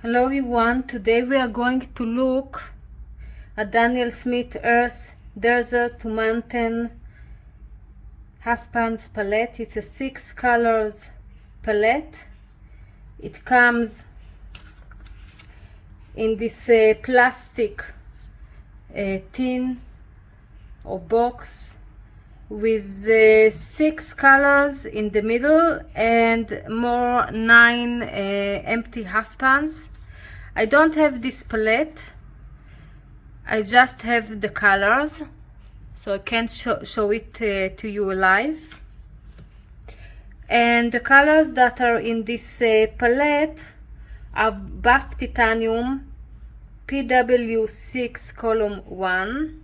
Hello everyone, today we are going to look at Daniel Smith Earth, Desert to Mountain half pans palette. It's a 6 colors palette. It comes in this plastic tin or box with 6 colors in the middle and 9 empty half pans. I don't have this palette, I just have the colors, so I can't show it to you live. And the colors that are in this palette are buff titanium, PW6 column 1,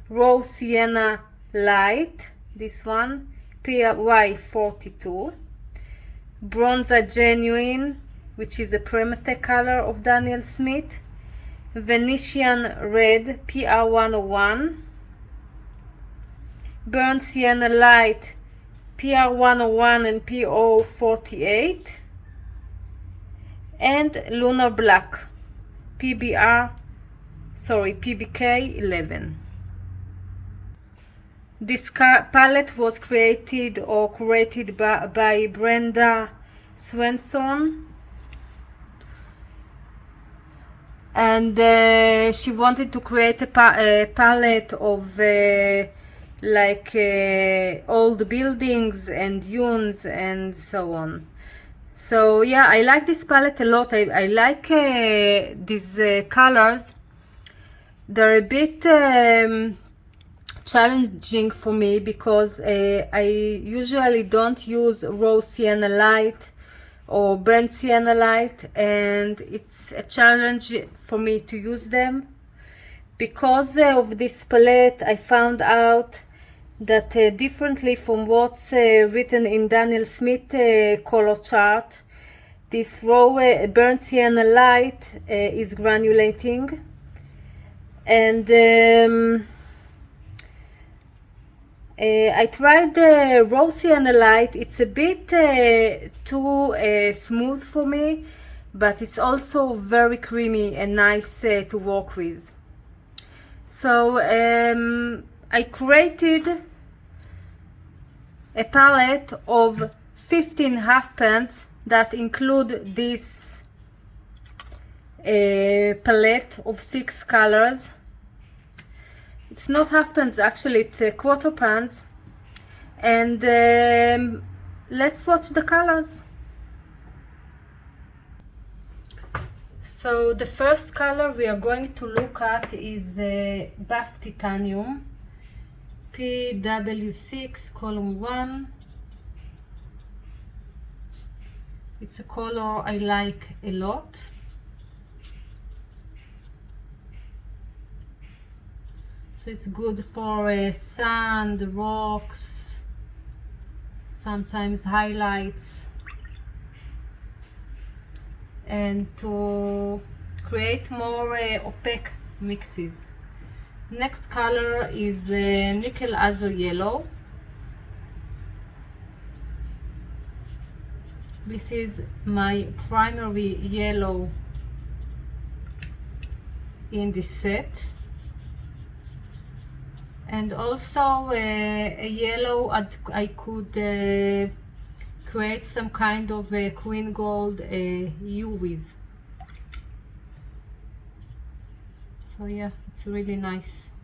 raw sienna light, this one, PY42, bronzer genuine, which is a Premate color of Daniel Smith, Venetian red, PR101, burnt sienna light, PR101 and PO48, and lunar black, PBK11. This palette was created or curated by Brenda Swenson, and she wanted to create a palette of old buildings and dunes and so on. So yeah, I like this palette a lot. I like these colors. They're a bit challenging for me because I usually don't use raw sienna light or burnt sienna light, and it's a challenge for me to use them. Because of this palette, I found out that differently from what's written in Daniel Smith color chart, this raw burnt sienna light is granulating, and I tried the raw sienna light. It's a bit too smooth for me, but it's also very creamy and nice to work with. So I created a palette of 15 half pans that include this palette of 6 colors. It's not half pans, actually it's quarter pans, and let's swatch the colors. So the first color we are going to look at is buff titanium, PW6 column 1. It's a color I like a lot. So it's good for sand, rocks, sometimes highlights, and to create more opaque mixes. Next color is nickel azo yellow. This is my primary yellow in this set, and also a yellow I could create some kind of a queen gold hue with. So yeah, it's really nice.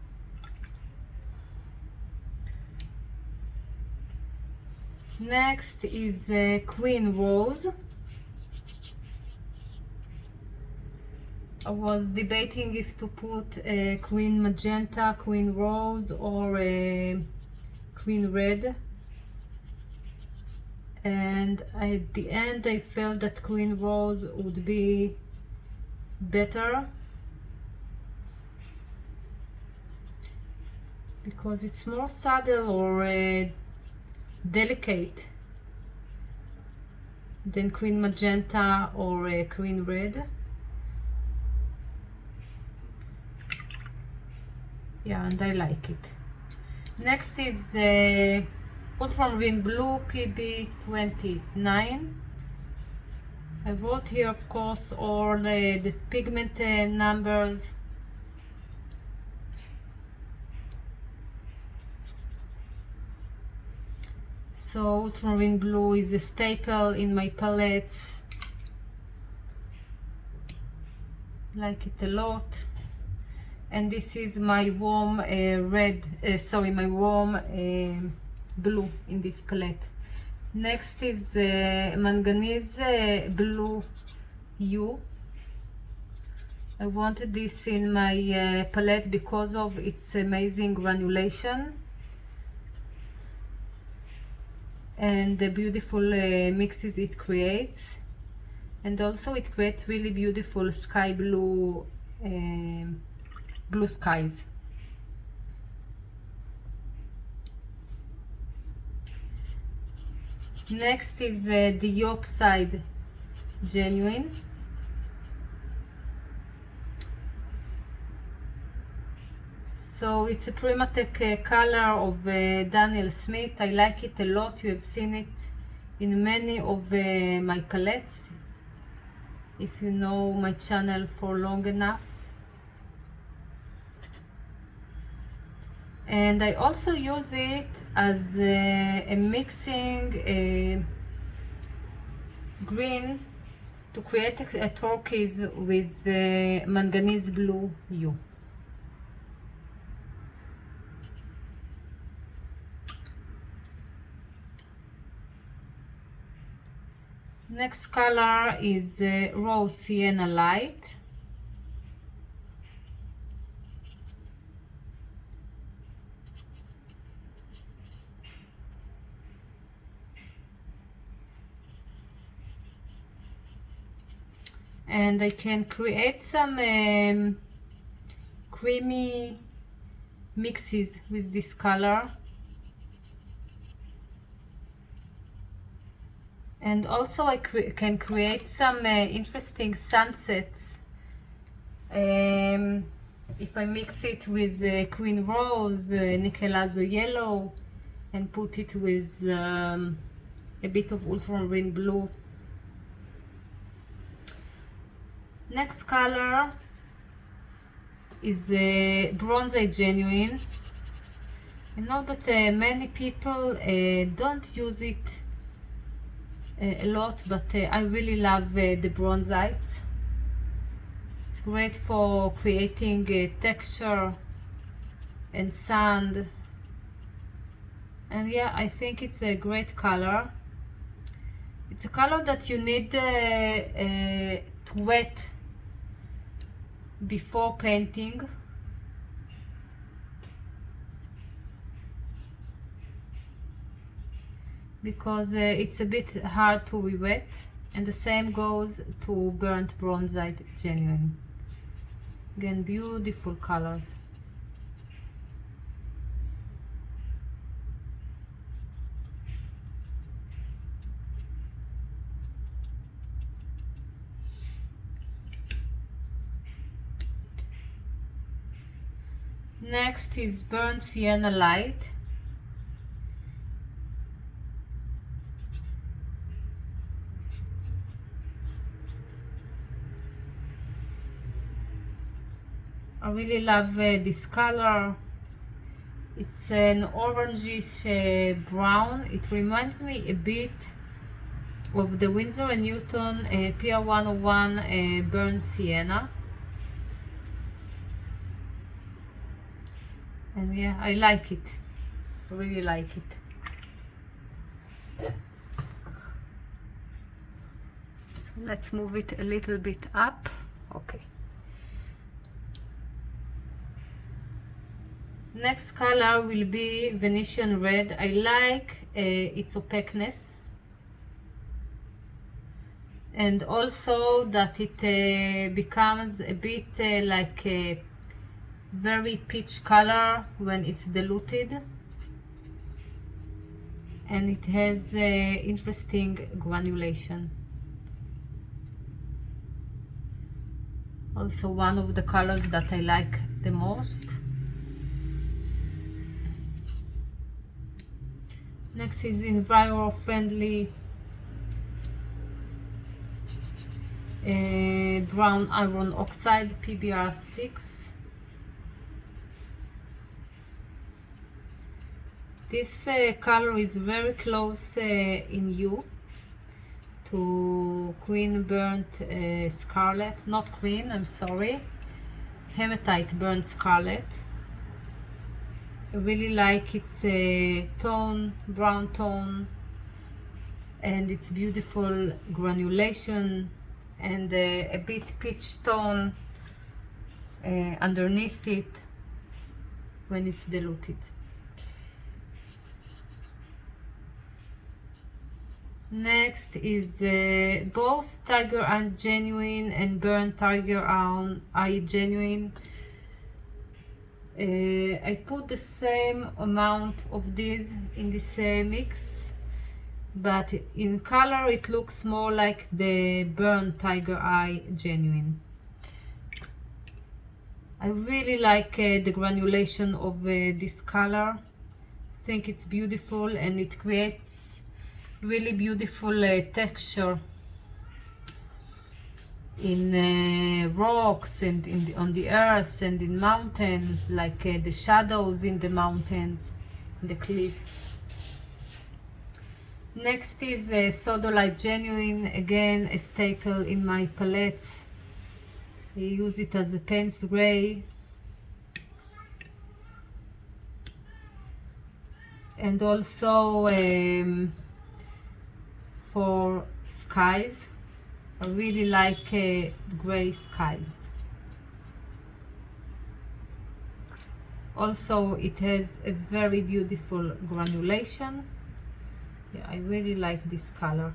Next is Queen Rose. I was debating if to put Queen Magenta, Queen Rose, or Queen Red, and at the end I felt that Queen Rose would be better because it's more subtle or delicate than Queen Magenta or Queen Red. Yeah, and I like it. Next is Ultramarine Blue, PB29. I wrote here, of course, all the pigment numbers. So ultramarine blue is a staple in my palettes. Like it a lot. And this is my warm my warm blue in this palette. Next is manganese blue hue. I wanted this in my palette because of its amazing granulation and the beautiful mixes it creates, and also it creates really beautiful sky blue blue skies. Next is the Opside Genuine. So it's a Primatech color of Daniel Smith. I like it a lot. You have seen it in many of my palettes, if you know my channel for long enough. And I also use it as a mixing green to create a turquoise with manganese blue hue. Next color is Raw Sienna Light. And I can create some creamy mixes with this color. And also I can create some interesting sunsets if I mix it with Queen Rose, Nickel Yellow, and put it with a bit of ultramarine blue. Next color is Bronze Genuine. I know that many people don't use it a lot, but I really love the bronzites. It's great for creating texture and sand, and yeah, I think it's a great color. It's a color that you need to wet before painting, because it's a bit hard to re-wet, and the same goes to Burnt Bronzite Genuine. Again, beautiful colors. Next is Burnt Sienna Light. I really love this color. It's an orangish brown. It reminds me a bit of the Winsor & Newton PR101 Burnt Sienna. And yeah, I like it. I really like it. So let's move it a little bit up. Okay. Next color will be Venetian Red. I like its opaqueness, and also that it becomes a bit like a very peach color when it's diluted, and it has interesting granulation. Also one of the colors that I like the most. Next is Enviro Friendly brown iron oxide PBR6. This color is very close in hue to Queen Burnt Scarlet, not Queen, I'm sorry, Hematite Burnt Scarlet. I really like its tone, brown tone, and its beautiful granulation, and a bit peach tone underneath it when it's diluted. Next is both Tiger Eye Genuine and Burnt Tiger Eye Genuine. I put the same amount of these in this mix, but in color it looks more like the Burnt Tiger Eye Genuine. I really like the granulation of this color. I think it's beautiful, and it creates really beautiful texture in rocks and on the earth and in mountains, like the shadows in the mountains, the cliff. Next is Sodalite Genuine, again a staple in my palettes. I use it as a Payne's gray, and also for skies. I really like gray skies. Also, it has a very beautiful granulation. Yeah, I really like this color.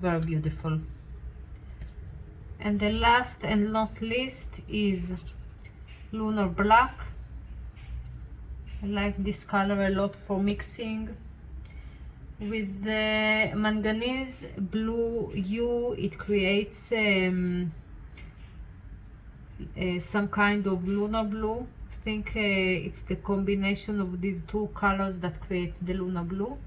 Very beautiful. And the last and not least is Lunar Black. I like this color a lot for mixing. With manganese blue hue, it creates some kind of lunar blue. I think it's the combination of these two colors that creates the lunar blue.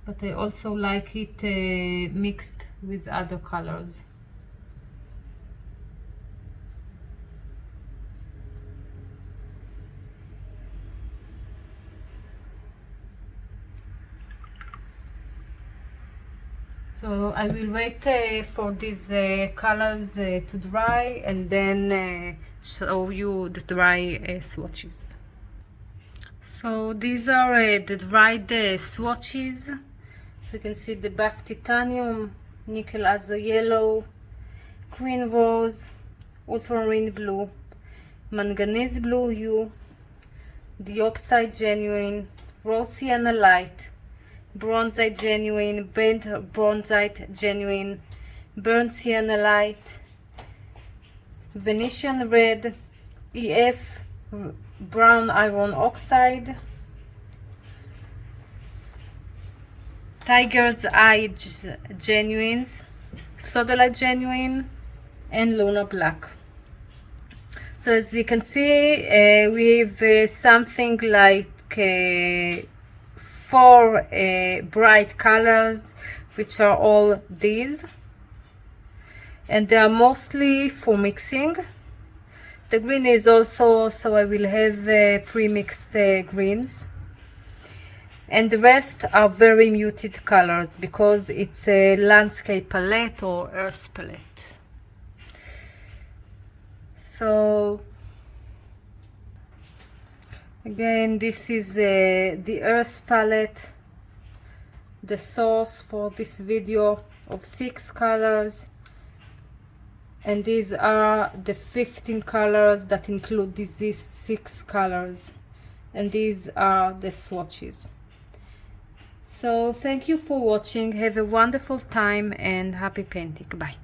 But I also like it mixed with other colors. So I will wait for these colors to dry, and then show you the dry swatches. So these are the dried swatches. So you can see the buff titanium, nickel azo yellow, queen rose, ultramarine blue, manganese blue hue, diopside genuine, rose sienna light, bronzite genuine, bent bronzite genuine, burnt sienna light, Venetian red, EF brown iron oxide, Tiger's Eye Genuines, Sodalite Genuine, and Lunar Black. So as you can see, we have something like 4 bright colors, which are all these, and they are mostly for mixing. The green is also, so I will have pre-mixed greens. And the rest are very muted colors because it's a landscape palette or earth palette. So again, this is the earth palette, the source for this video of 6 colors, and these are the 15 colors that include these 6 colors, and these are the swatches. So thank you for watching. Have a wonderful time and happy painting. Bye.